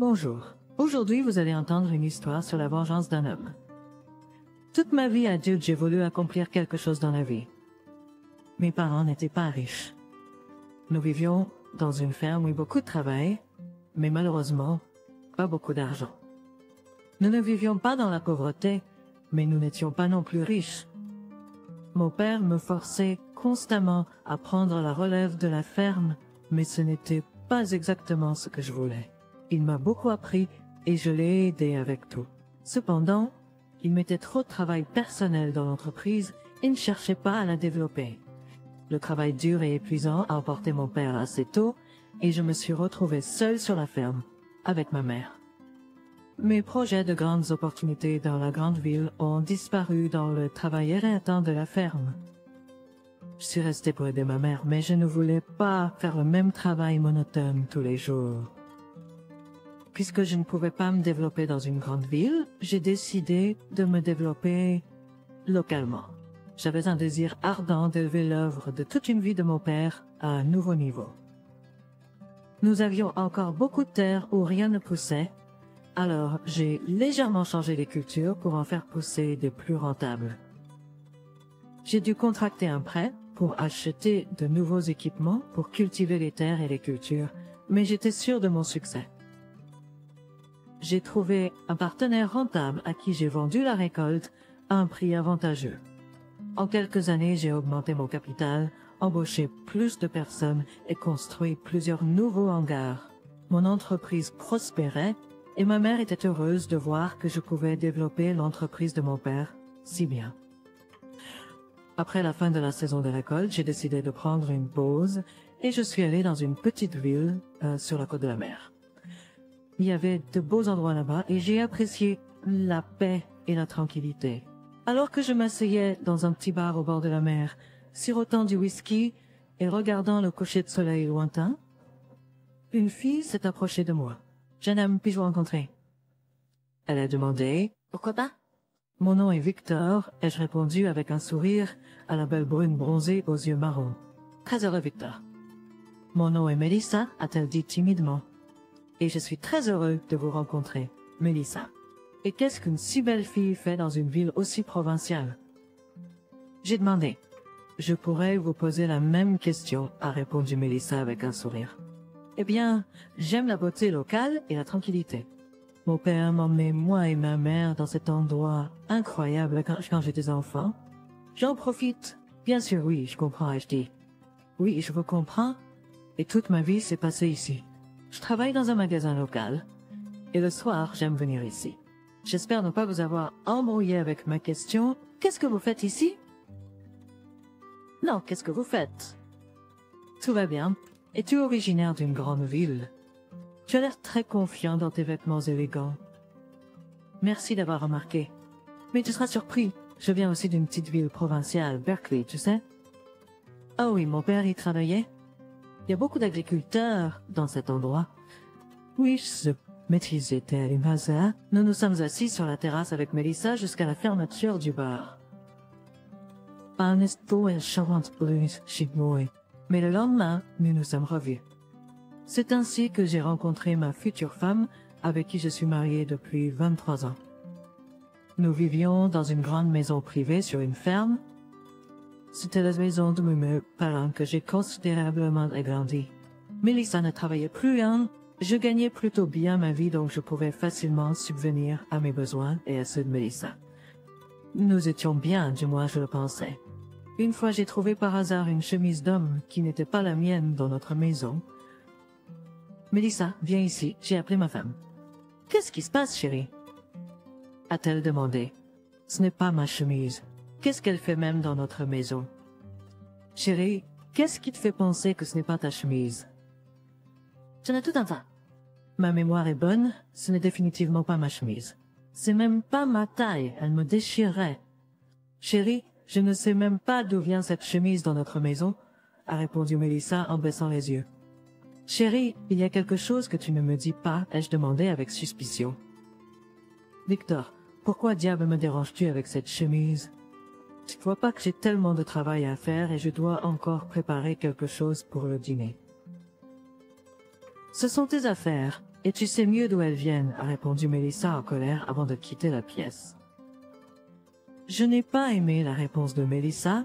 Bonjour. Aujourd'hui, vous allez entendre une histoire sur la vengeance d'un homme. Toute ma vie adulte, j'ai voulu accomplir quelque chose dans la vie. Mes parents n'étaient pas riches. Nous vivions dans une ferme où beaucoup de travail, mais malheureusement, pas beaucoup d'argent. Nous ne vivions pas dans la pauvreté, mais nous n'étions pas non plus riches. Mon père me forçait constamment à prendre la relève de la ferme, mais ce n'était pas exactement ce que je voulais. Il m'a beaucoup appris et je l'ai aidé avec tout. Cependant, il mettait trop de travail personnel dans l'entreprise et ne cherchait pas à la développer. Le travail dur et épuisant a emporté mon père assez tôt et je me suis retrouvée seule sur la ferme, avec ma mère. Mes projets de grandes opportunités dans la grande ville ont disparu dans le travail éreintant de la ferme. Je suis restée pour aider ma mère, mais je ne voulais pas faire le même travail monotone tous les jours. Puisque je ne pouvais pas me développer dans une grande ville, j'ai décidé de me développer localement. J'avais un désir ardent d'élever l'œuvre de toute une vie de mon père à un nouveau niveau. Nous avions encore beaucoup de terres où rien ne poussait, alors j'ai légèrement changé les cultures pour en faire pousser des plus rentables. J'ai dû contracter un prêt pour acheter de nouveaux équipements pour cultiver les terres et les cultures, mais j'étais sûre de mon succès. J'ai trouvé un partenaire rentable à qui j'ai vendu la récolte à un prix avantageux. En quelques années, j'ai augmenté mon capital, embauché plus de personnes et construit plusieurs nouveaux hangars. Mon entreprise prospérait et ma mère était heureuse de voir que je pouvais développer l'entreprise de mon père si bien. Après la fin de la saison de récolte, j'ai décidé de prendre une pause et je suis allée dans une petite ville sur la côte de la mer. Il y avait de beaux endroits là-bas et j'ai apprécié la paix et la tranquillité. Alors que je m'asseyais dans un petit bar au bord de la mer, sirotant du whisky et regardant le coucher de soleil lointain, une fille s'est approchée de moi. « Jeune homme, puis-je vous rencontrer ?» Elle a demandé « Pourquoi pas ?» Mon nom est Victor, ai-je répondu avec un sourire à la belle brune bronzée aux yeux marrons. « Très heureux, Victor. »« Mon nom est Melissa, a-t-elle dit timidement. Et je suis très heureux de vous rencontrer, Melissa. Et qu'est-ce qu'une si belle fille fait dans une ville aussi provinciale? J'ai demandé. Je pourrais vous poser la même question, a répondu Melissa avec un sourire. Eh bien, j'aime la beauté locale et la tranquillité. Mon père m'emmenait moi et ma mère dans cet endroit incroyable quand j'étais enfant. J'en profite. Bien sûr, oui, je comprends, ai-je dit. Oui, je vous comprends. Et toute ma vie s'est passée ici. Je travaille dans un magasin local, et le soir, j'aime venir ici. J'espère ne pas vous avoir embrouillé avec ma question. Qu'est-ce que vous faites ici? Non, qu'est-ce que vous faites? Tout va bien. Es-tu originaire d'une grande ville? Tu as l'air très confiant dans tes vêtements élégants. Merci d'avoir remarqué. Mais tu seras surpris, je viens aussi d'une petite ville provinciale, Berkeley, tu sais? Ah oui, mon père y travaillait. Il y a beaucoup d'agriculteurs dans cet endroit. Oui, je maîtrisais tel mazas. Nous nous sommes assis sur la terrasse avec Melissa jusqu'à la fermeture du bar. Mais le lendemain, nous nous sommes revus. C'est ainsi que j'ai rencontré ma future femme, avec qui je suis mariée depuis 23 ans. Nous vivions dans une grande maison privée sur une ferme. C'était la maison de mes parents que j'ai considérablement agrandie. Melissa ne travaillait plus, hein. Je gagnais plutôt bien ma vie, donc je pouvais facilement subvenir à mes besoins et à ceux de Melissa. Nous étions bien, du moins je le pensais. Une fois, j'ai trouvé par hasard une chemise d'homme qui n'était pas la mienne dans notre maison. Melissa, viens ici, j'ai appelé ma femme. Qu'est-ce qui se passe, chérie? A-t-elle demandé. Ce n'est pas ma chemise. Qu'est-ce qu'elle fait même dans notre maison? Chérie, qu'est-ce qui te fait penser que ce n'est pas ta chemise? Tu en as tout un tas. Ma mémoire est bonne, ce n'est définitivement pas ma chemise. C'est même pas ma taille, elle me déchirait. Chérie, je ne sais même pas d'où vient cette chemise dans notre maison, a répondu Melissa en baissant les yeux. Chérie, il y a quelque chose que tu ne me dis pas, ai-je demandé avec suspicion. Victor, pourquoi diable me déranges-tu avec cette chemise? Tu ne vois pas que j'ai tellement de travail à faire et je dois encore préparer quelque chose pour le dîner. Ce sont tes affaires. Et tu sais mieux d'où elles viennent, a répondu Mélissa en colère avant de quitter la pièce. Je n'ai pas aimé la réponse de Mélissa.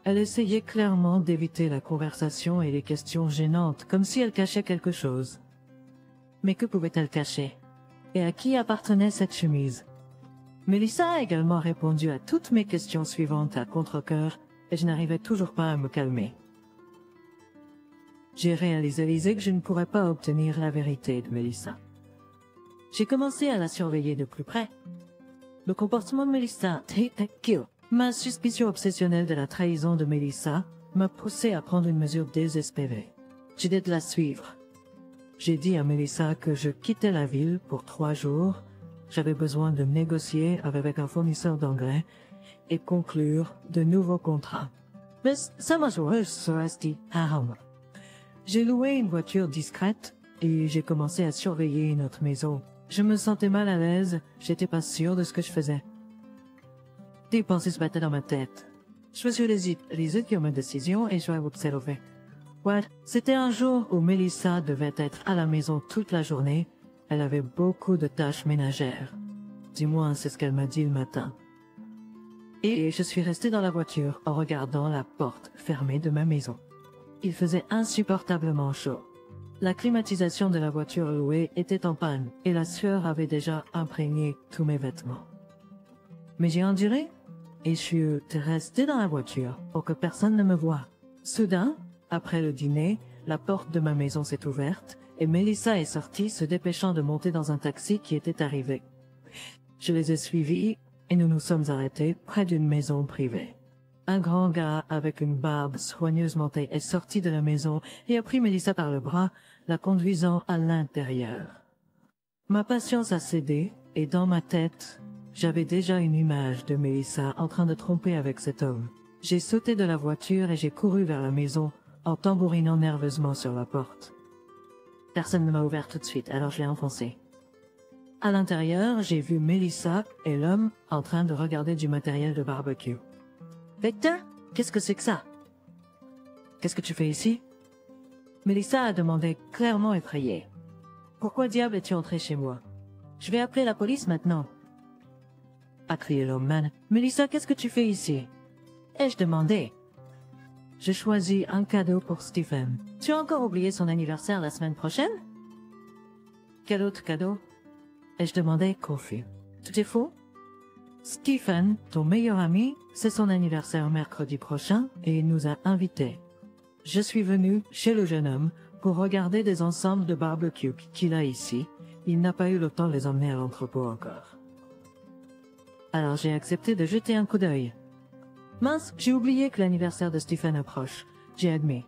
Elle essayait clairement d'éviter la conversation et les questions gênantes, comme si elle cachait quelque chose. Mais que pouvait-elle cacher? Et à qui appartenait cette chemise? Mélissa a également répondu à toutes mes questions suivantes à contre-cœur, et je n'arrivais toujours pas à me calmer. J'ai réalisé que je ne pourrais pas obtenir la vérité de Mélissa. J'ai commencé à la surveiller de plus près. Le comportement de Mélissa, ma suspicion obsessionnelle de la trahison de Mélissa, m'a poussé à prendre une mesure désespérée. J'ai dû la suivre. J'ai dit à Mélissa que je quittais la ville pour 3 jours. J'avais besoin de négocier avec un fournisseur d'engrais et conclure de nouveaux contrats. Mais ça m'a joué, Sorasti. J'ai loué une voiture discrète et j'ai commencé à surveiller notre maison. Je me sentais mal à l'aise, j'étais pas sûre de ce que je faisais. Des pensées se battaient dans ma tête. Je me suis les sur ma décision et je vais observer. Ouais, c'était un jour où Mélissa devait être à la maison toute la journée. Elle avait beaucoup de tâches ménagères. Du moins, c'est ce qu'elle m'a dit le matin. Et je suis restée dans la voiture en regardant la porte fermée de ma maison. Il faisait insupportablement chaud. La climatisation de la voiture louée était en panne et la sueur avait déjà imprégné tous mes vêtements. Mais j'ai enduré et je suis restée dans la voiture pour que personne ne me voie. Soudain, après le dîner, la porte de ma maison s'est ouverte et Mélissa est sortie se dépêchant de monter dans un taxi qui était arrivé. Je les ai suivis et nous nous sommes arrêtés près d'une maison privée. Un grand gars avec une barbe soigneusement taillée est sorti de la maison et a pris Mélissa par le bras, la conduisant à l'intérieur. Ma patience a cédé et dans ma tête, j'avais déjà une image de Mélissa en train de tromper avec cet homme. J'ai sauté de la voiture et j'ai couru vers la maison en tambourinant nerveusement sur la porte. Personne ne m'a ouvert tout de suite, alors je l'ai enfoncé. À l'intérieur, j'ai vu Mélissa et l'homme en train de regarder du matériel de barbecue. « Victor, qu'est-ce que c'est que ça? Qu'est-ce que tu fais ici? » Mélissa a demandé clairement effrayée. « Pourquoi diable es-tu entré chez moi? Je vais appeler la police maintenant. » A crié l'homme. « Mélissa, qu'est-ce que tu fais ici? » Ai-je demandé. J'ai choisi un cadeau pour Stephen. Tu as encore oublié son anniversaire la semaine prochaine? Quel autre cadeau? Ai-je demandé, confus. Tout est faux? Stephen, ton meilleur ami, c'est son anniversaire mercredi prochain et il nous a invités. Je suis venu chez le jeune homme pour regarder des ensembles de barbecue qu'il a ici. Il n'a pas eu le temps de les emmener à l'entrepôt encore. Alors j'ai accepté de jeter un coup d'œil. Mince, j'ai oublié que l'anniversaire de Stephen approche. J'ai admis.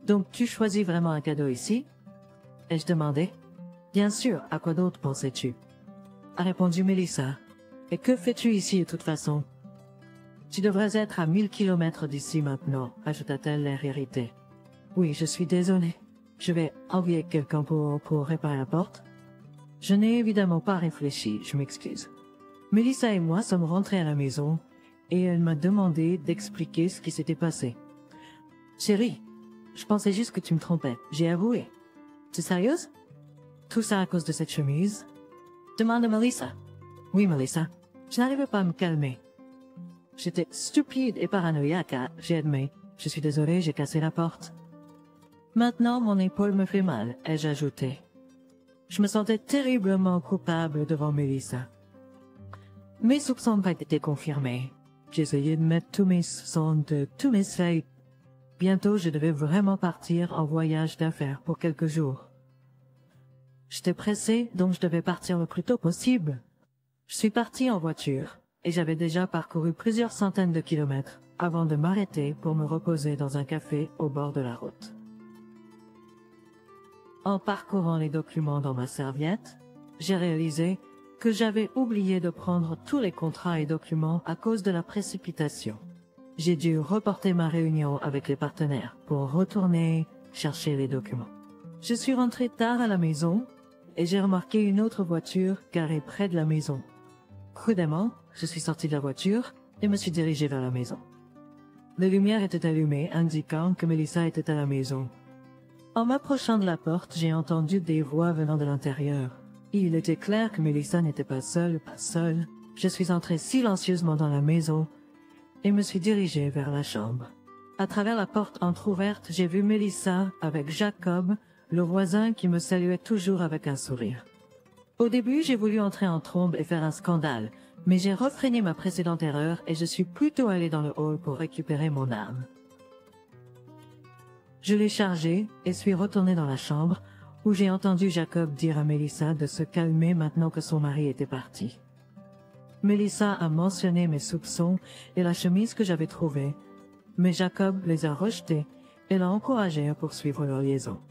Donc tu choisis vraiment un cadeau ici? Ai-je demandé. Bien sûr, à quoi d'autre pensais-tu? A répondu Mélissa. Et que fais-tu ici de toute façon? Tu devrais être à 1000 kilomètres d'ici maintenant, ajouta-t-elle l'air irrité. Oui, je suis désolée. Je vais envoyer quelqu'un pour réparer la porte. Je n'ai évidemment pas réfléchi, je m'excuse. Mélissa et moi sommes rentrés à la maison et elle m'a demandé d'expliquer ce qui s'était passé. Chérie, je pensais juste que tu me trompais. J'ai avoué. Tu es sérieuse? Tout ça à cause de cette chemise? Demande à Mélissa. Oui, Mélissa. Je n'arrivais pas à me calmer. J'étais stupide et paranoïaque, j'ai admis. Je suis désolée, j'ai cassé la porte. Maintenant, mon épaule me fait mal, ai-je ajouté. Je me sentais terriblement coupable devant Mélissa. Mes soupçons n'ont pas été confirmés. J'essayais de mettre tous mes soupçons de tous mes faits. Bientôt, je devais vraiment partir en voyage d'affaires pour quelques jours. J'étais pressée, donc je devais partir le plus tôt possible. Je suis partie en voiture, et j'avais déjà parcouru plusieurs centaines de kilomètres avant de m'arrêter pour me reposer dans un café au bord de la route. En parcourant les documents dans ma serviette, j'ai réalisé que j'avais oublié de prendre tous les contrats et documents à cause de la précipitation. J'ai dû reporter ma réunion avec les partenaires pour retourner chercher les documents. Je suis rentrée tard à la maison et j'ai remarqué une autre voiture garée près de la maison. Prudemment, je suis sortie de la voiture et me suis dirigée vers la maison. Les lumières étaient allumées, indiquant que Mélissa était à la maison. En m'approchant de la porte, j'ai entendu des voix venant de l'intérieur. Il était clair que Melissa n'était pas seule. Je suis entrée silencieusement dans la maison et me suis dirigée vers la chambre. À travers la porte entr'ouverte, j'ai vu Melissa avec Jacob, le voisin qui me saluait toujours avec un sourire. Au début, j'ai voulu entrer en trombe et faire un scandale, mais j'ai refréné ma précédente erreur et je suis plutôt allée dans le hall pour récupérer mon arme. Je l'ai chargée et suis retournée dans la chambre, où j'ai entendu Jacob dire à Melissa de se calmer maintenant que son mari était parti. Melissa a mentionné mes soupçons et la chemise que j'avais trouvée, mais Jacob les a rejetés et l'a encouragé à poursuivre leur liaison.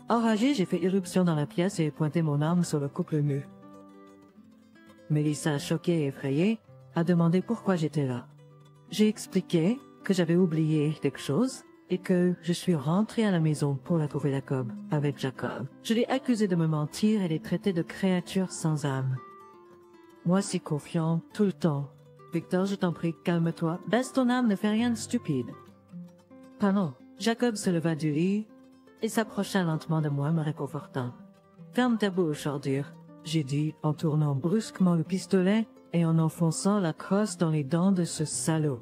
Enragé, j'ai fait irruption dans la pièce et ai pointé mon arme sur le couple nu. Melissa, choquée et effrayée, a demandé pourquoi j'étais là. J'ai expliqué que j'avais oublié quelque chose et que je suis rentrée à la maison pour la trouver avec Jacob. Je l'ai accusé de me mentir et les traiter de créatures sans âme. Moi si confiant, tout le temps. Victor, je t'en prie, calme-toi. Baisse ton âme, ne fais rien de stupide. Pardon. Jacob se leva du lit et s'approcha lentement de moi, me réconfortant. Ferme ta bouche, ordure, j'ai dit en tournant brusquement le pistolet et en enfonçant la crosse dans les dents de ce salaud.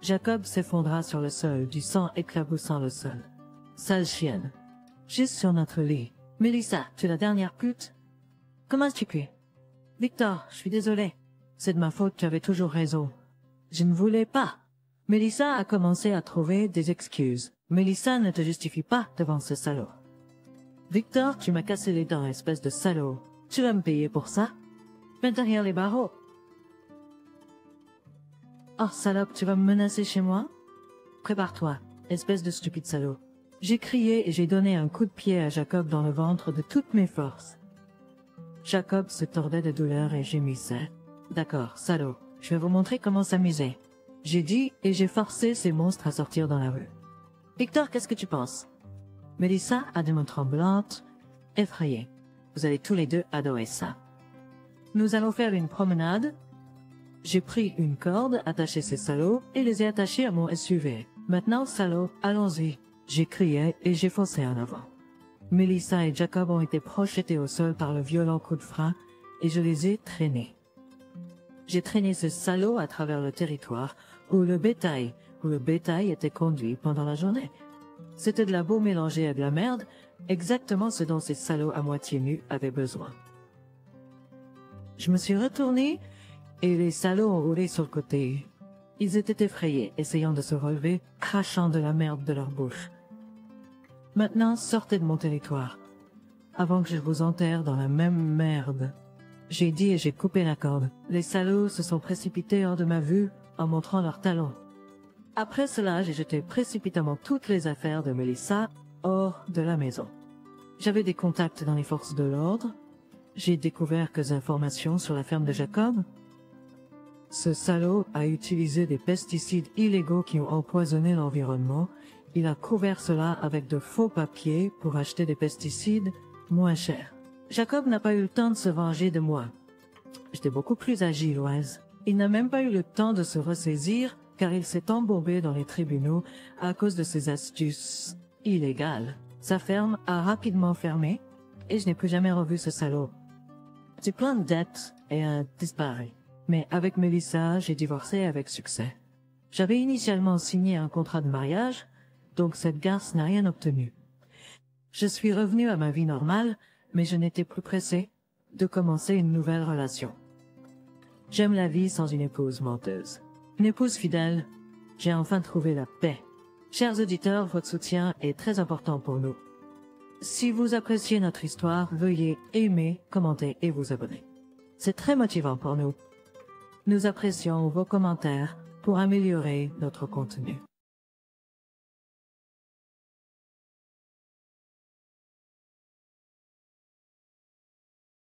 Jacob s'effondra sur le sol, du sang éclaboussant le sol. Sale chienne. Juste sur notre lit. Melissa, tu es la dernière pute? Comment tu pu? Victor, je suis désolé. C'est de ma faute, tu avais toujours raison. Je ne voulais pas. Melissa a commencé à trouver des excuses. Melissa ne te justifie pas devant ce salaud. Victor, tu m'as cassé les dents, espèce de salaud. Tu vas me payer pour ça? Mets derrière les barreaux. Oh, salope, tu vas me menacer chez moi? Prépare-toi, espèce de stupide salaud. J'ai crié et j'ai donné un coup de pied à Jacob dans le ventre de toutes mes forces. Jacob se tordait de douleur et gémissait. D'accord, salaud, je vais vous montrer comment s'amuser. J'ai dit et j'ai forcé ces monstres à sortir dans la rue. Victor, qu'est-ce que tu penses? Melissa a des mains tremblantes, effrayée. Vous allez tous les deux adorer ça. Nous allons faire une promenade. J'ai pris une corde, attaché ces salauds et les ai attachés à mon SUV. Maintenant, salauds, allons-y. J'ai crié et j'ai foncé en avant. Melissa et Jacob ont été projetés au sol par le violent coup de frein et je les ai traînés. J'ai traîné ce salaud à travers le territoire où le bétail était conduit pendant la journée. C'était de la boue mélangée à de la merde, exactement ce dont ces salauds à moitié nus avaient besoin. Je me suis retournée et les salauds ont roulé sur le côté. Ils étaient effrayés, essayant de se relever, crachant de la merde de leur bouche. Maintenant, sortez de mon territoire, avant que je vous enterre dans la même merde. J'ai dit et j'ai coupé la corde. Les salauds se sont précipités hors de ma vue en montrant leurs talons. Après cela, j'ai jeté précipitamment toutes les affaires de Melissa hors de la maison. J'avais des contacts dans les forces de l'ordre. J'ai découvert quelques informations sur la ferme de Jacob. Ce salaud a utilisé des pesticides illégaux qui ont empoisonné l'environnement. Il a couvert cela avec de faux papiers pour acheter des pesticides moins chers. Jacob n'a pas eu le temps de se venger de moi. J'étais beaucoup plus agile, Oise. Il n'a même pas eu le temps de se ressaisir car il s'est embourbé dans les tribunaux à cause de ses astuces illégales. Sa ferme a rapidement fermé et je n'ai plus jamais revu ce salaud. J'ai plein de dettes et a disparu. Mais avec Melissa, j'ai divorcé avec succès. J'avais initialement signé un contrat de mariage, donc cette garce n'a rien obtenu. Je suis revenu à ma vie normale, mais je n'étais plus pressé de commencer une nouvelle relation. J'aime la vie sans une épouse menteuse. Une épouse fidèle, j'ai enfin trouvé la paix. Chers auditeurs, votre soutien est très important pour nous. Si vous appréciez notre histoire, veuillez aimer, commenter et vous abonner. C'est très motivant pour nous. Nous apprécions vos commentaires pour améliorer notre contenu.